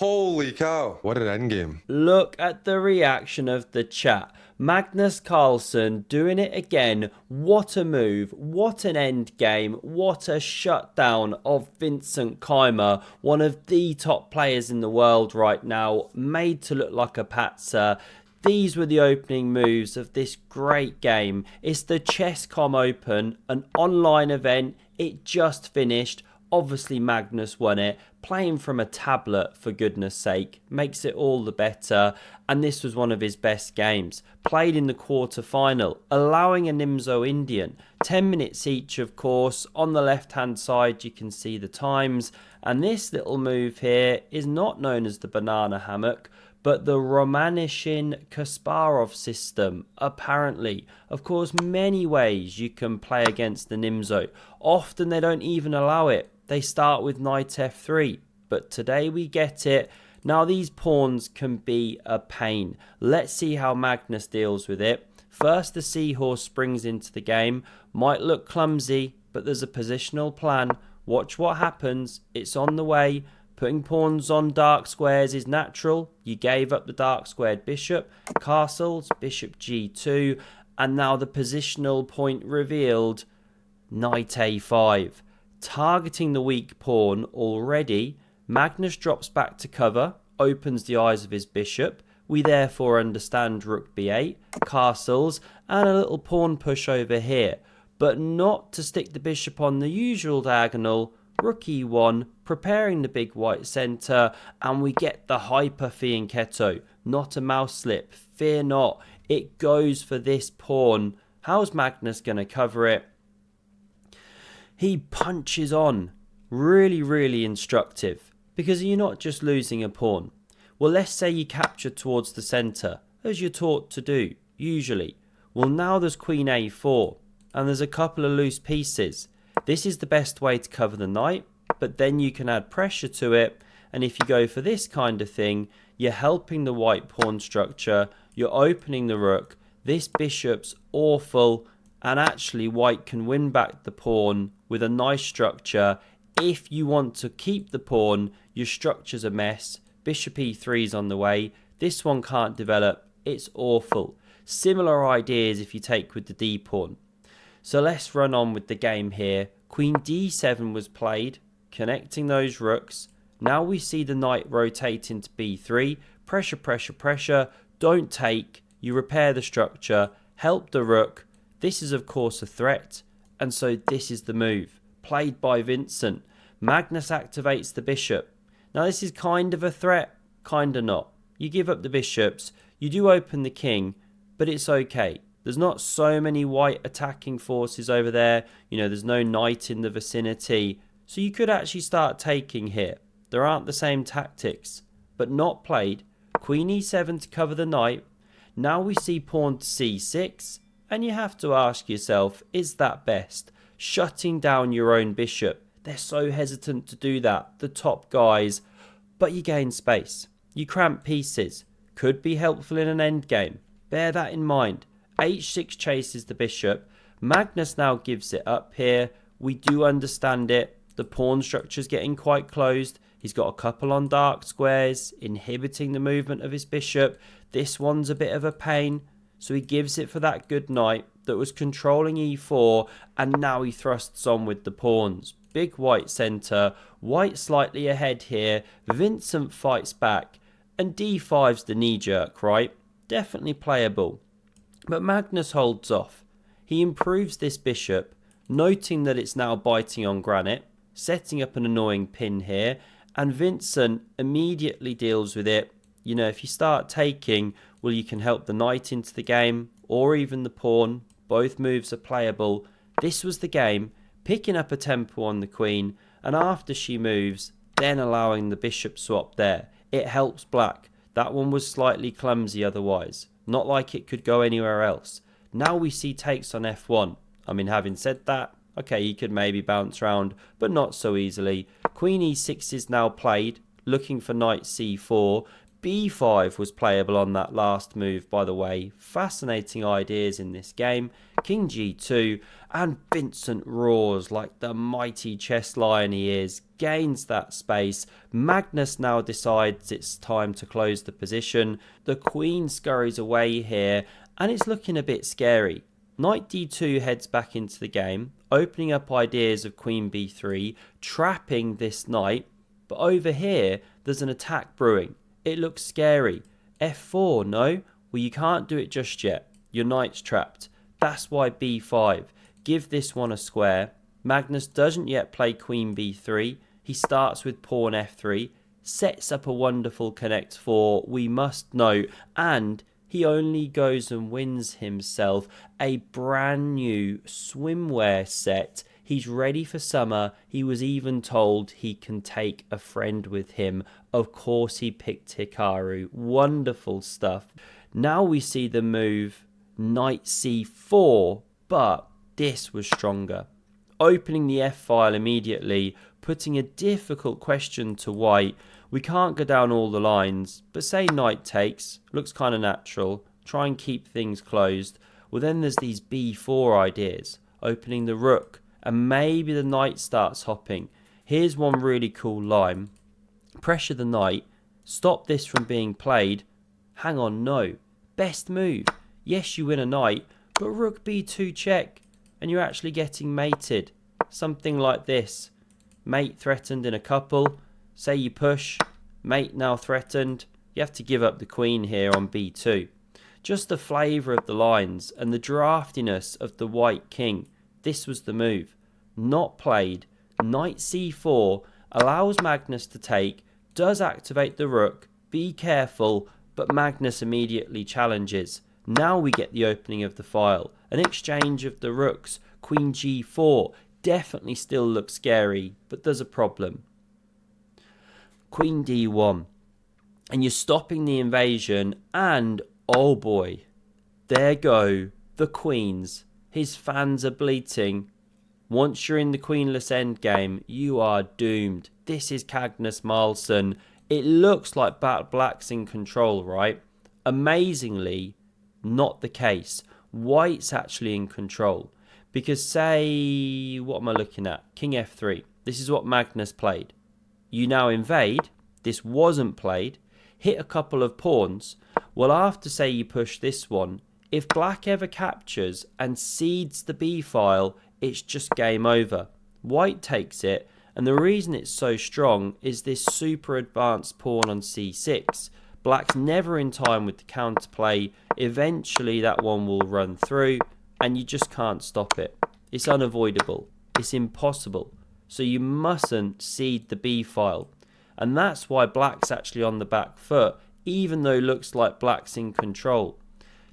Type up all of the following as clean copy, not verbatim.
Holy cow, what an endgame. Look at the reaction of the chat. Magnus Carlsen doing it again. What a move. What an end game. What a shutdown of Vincent Keimer. One of the top players in the world right now. Made to look like a patzer. These were the opening moves of this great game. It's the Chess.com Open, an online event. It just finished. Obviously Magnus won it, playing from a tablet for goodness sake, makes it all the better, and this was one of his best games. Played in the quarter-final, allowing a Nimzo Indian, 10 minutes each of course. On the left hand side you can see the times, and this little move here is not known as the banana hammock, but the Romanishin Kasparov system, apparently. Of course, many ways you can play against the Nimzo. Often they don't even allow it. They start with knight f3, but today we get it. Now these pawns can be a pain. Let's see how Magnus deals with it. First, the seahorse springs into the game. Might look clumsy, but there's a positional plan. Watch what happens. It's on the way. Putting pawns on dark squares is natural. You gave up the dark squared bishop. Castles, bishop g2. And now the positional point revealed. Knight a5. Targeting the weak pawn already. Magnus drops back to cover. Opens the eyes of his bishop. We therefore understand rook b8. Castles. And a little pawn push over here. But not to stick the bishop on the usual diagonal. Rook e1, preparing the big white centre, and we get the hyper fianchetto, not a mouse slip. Fear not, it goes for this pawn. How's Magnus going to cover it? He punches on. Really instructive, because you're not just losing a pawn. Well, let's say you capture towards the centre, as you're taught to do, usually. Well, now there's queen a4, and there's a couple of loose pieces. This is the best way to cover the knight, but then you can add pressure to it, and if you go for this kind of thing, you're helping the white pawn structure, you're opening the rook, this bishop's awful, and actually white can win back the pawn with a nice structure. If you want to keep the pawn, your structure's a mess, bishop e3 is on the way, this one can't develop, it's awful. Similar ideas if you take with the d pawn. So let's run on with the game here. Queen d7 was played, connecting those rooks. Now we see the knight rotate into b3. Pressure. Don't take. You repair the structure. Help the rook. This is of course a threat. And so this is the move. Played by Vincent. Magnus activates the bishop. Now this is kind of a threat. Kind of not. You give up the bishops. You do open the king. But it's okay. There's not so many white attacking forces over there. You know, there's no knight in the vicinity. So you could actually start taking here. There aren't the same tactics. But not played. Queen e7 to cover the knight. Now we see pawn to c6. And you have to ask yourself, is that best? Shutting down your own bishop. They're so hesitant to do that, the top guys. But you gain space. You cramp pieces. Could be helpful in an endgame. Bear that in mind. h6 chases the bishop. Magnus now gives it up here. We do understand it. The pawn structure's getting quite closed. He's got a couple on dark squares, inhibiting the movement of his bishop. This one's a bit of a pain. So he gives it for that good knight that was controlling e4. And now he thrusts on with the pawns. Big white centre. White slightly ahead here. Vincent fights back. And d5's the knee jerk, right? Definitely playable. But Magnus holds off. He improves this bishop, noting that it's now biting on granite, setting up an annoying pin here, and Vincent immediately deals with it. You know, if you start taking, well, you can help the knight into the game, or even the pawn. Both moves are playable. This was the game, picking up a tempo on the queen, and after she moves, then allowing the bishop swap there. It helps black. That one was slightly clumsy otherwise. Not like it could go anywhere else. Now we see takes on f1. I mean, having said that, okay, you could maybe bounce around, but not so easily. Queen e6 is now played, looking for knight c4. b5 was playable on that last move, by the way. Fascinating ideas in this game. King G2, and Vincent roars like the mighty chess lion he is, gains that space. Magnus now decides it's time to close the position. The queen scurries away here, and it's looking a bit scary. Knight D2 heads back into the game, opening up ideas of Queen B3, trapping this knight. But over here, there's an attack brewing. It looks scary. F4, no? Well, you can't do it just yet. Your knight's trapped. That's why B5. Give this one a square. Magnus doesn't yet play Queen B3. He starts with pawn F3. Sets up a wonderful connect 4, we must note. And he only goes and wins himself a brand new swimwear set. He's ready for summer. He was even told he can take a friend with him. Of course he picked Hikaru. Wonderful stuff. Now we see the move Knight C4, but this was stronger. Opening the F file immediately, putting a difficult question to white. We can't go down all the lines, but say knight takes, looks kind of natural. Try and keep things closed. Well, then there's these B4 ideas. Opening the rook, and maybe the knight starts hopping. Here's one really cool line. Pressure the knight, stop this from being played. Hang on, no. Best move. Yes, you win a knight, but rook B2 check, and you're actually getting mated. Something like this. Mate threatened in a couple. Say you push, mate now threatened. You have to give up the queen here on B2. Just the flavour of the lines and the draftiness of the white king. This was the move. Not played. Knight C4 allows Magnus to take, does activate the rook. Be careful, but Magnus immediately challenges. Now we get the opening of the file. An exchange of the rooks. Queen G4 definitely still looks scary, but there's a problem. Queen D1. And you're stopping the invasion, and oh boy, there go the queens. His fans are bleating. Once you're in the queenless endgame, you are doomed. This is Magnus Carlsen. It looks like black's in control, right? Amazingly, not the case. White's actually in control. Because say, what am I looking at? King F3. This is what Magnus played. You now invade. This wasn't played. Hit a couple of pawns. Well, after say you push this one, if black ever captures and cedes the B file, it's just game over. White takes it, and the reason it's so strong is this super advanced pawn on C6. Black's never in time with the counterplay. Eventually that one will run through, and you just can't stop it. It's unavoidable. It's impossible. So you mustn't cede the B file. And that's why black's actually on the back foot, even though it looks like black's in control.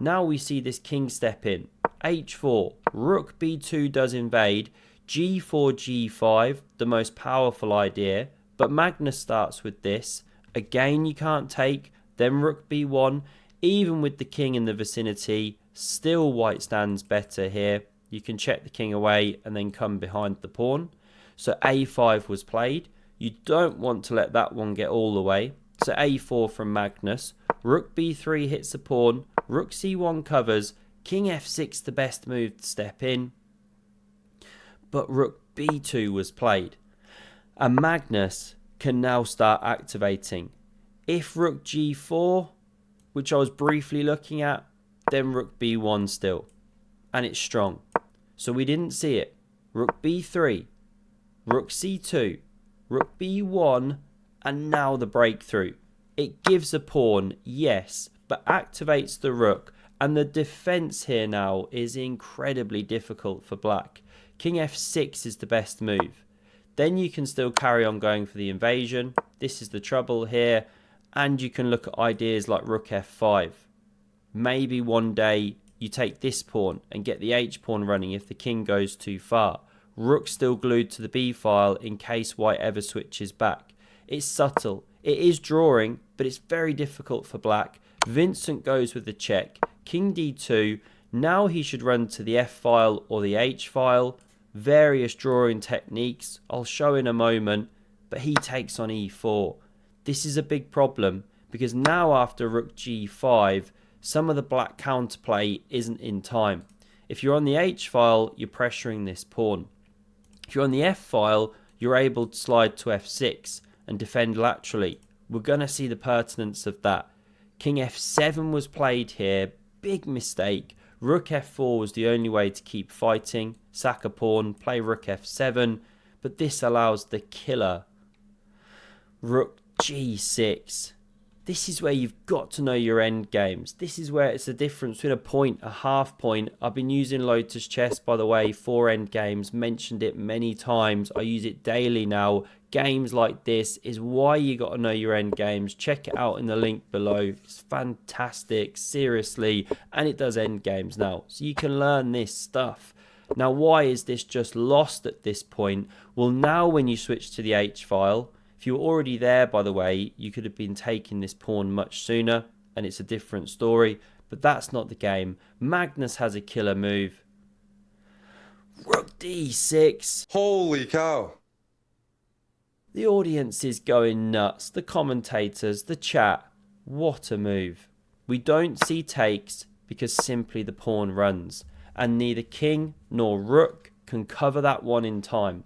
Now we see this king step in. H4, rook B2 does invade. G4, G5, the most powerful idea. But Magnus starts with this. Again, you can't take. Then rook B1. Even with the king in the vicinity, still white stands better here. You can check the king away and then come behind the pawn. So A5 was played. You don't want to let that one get all the way. So A4 from Magnus. Rook B3 hits the pawn. Rook C1 covers. King F6 the best move to step in. But rook B2 was played. And Magnus can now start activating. If rook G4, which I was briefly looking at, then rook B1 still. And it's strong. So we didn't see it. Rook B3. Rook C2. Rook B1. And now the breakthrough. It gives a pawn, yes, but activates the rook. And the defense here now is incredibly difficult for black. King F6 is the best move. Then you can still carry on going for the invasion. This is the trouble here. And you can look at ideas like rook F5. Maybe one day you take this pawn and get the H pawn running if the king goes too far. Rook still glued to the B file in case white ever switches back. It's subtle. It is drawing, but it's very difficult for black. Vincent goes with the check. King D2. Now he should run to the F file or the H file. Various drawing techniques I'll show in a moment, but he takes on E4. This is a big problem because now after rook G5, some of the black counterplay isn't in time. If you're on the H file, you're pressuring this pawn. If you're on the F file, you're able to slide to F6 and defend laterally. We're going to see the pertinence of that. King F7 was played here. Big mistake. Rook F4 was the only way to keep fighting. Sack a pawn, play Rook F7. But this allows the killer. Rook G6. This is where you've got to know your end games. This is where it's the difference between a point, a half point. I've been using Lotus Chess, by the way, for end games. Mentioned it many times. I use it daily now. Games like this is why you got to know your end games. Check it out in the link below. It's fantastic, seriously. And it does end games now. So you can learn this stuff. Now, why is this just lost at this point? Well, now when you switch to the H file, if you were already there, by the way, you could have been taking this pawn much sooner, and it's a different story, but that's not the game. Magnus has a killer move. Rook D6. Holy cow. The audience is going nuts. The commentators, the chat. What a move. We don't see takes because simply the pawn runs, and neither king nor rook can cover that one in time.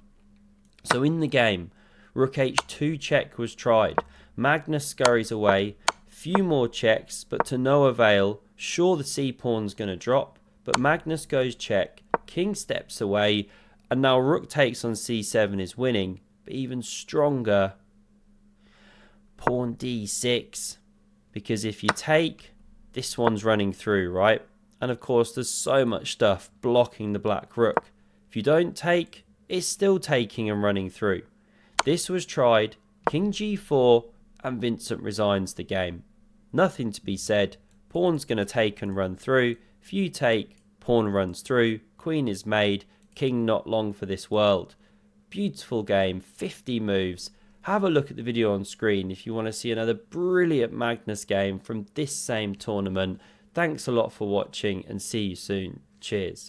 So in the game, Rook H2 check was tried. Magnus scurries away. Few more checks, but to no avail. Sure, the C pawn's going to drop, but Magnus goes check. King steps away, and now Rook takes on C7 is winning. But even stronger, pawn D6. Because if you take, this one's running through, right? And of course, there's so much stuff blocking the black rook. If you don't take, it's still taking and running through. This was tried, King G4, and Vincent resigns the game. Nothing to be said, pawn's going to take and run through. If you take, pawn runs through, queen is made, king not long for this world. Beautiful game, 50 moves. Have a look at the video on screen if you want to see another brilliant Magnus game from this same tournament. Thanks a lot for watching and see you soon. Cheers.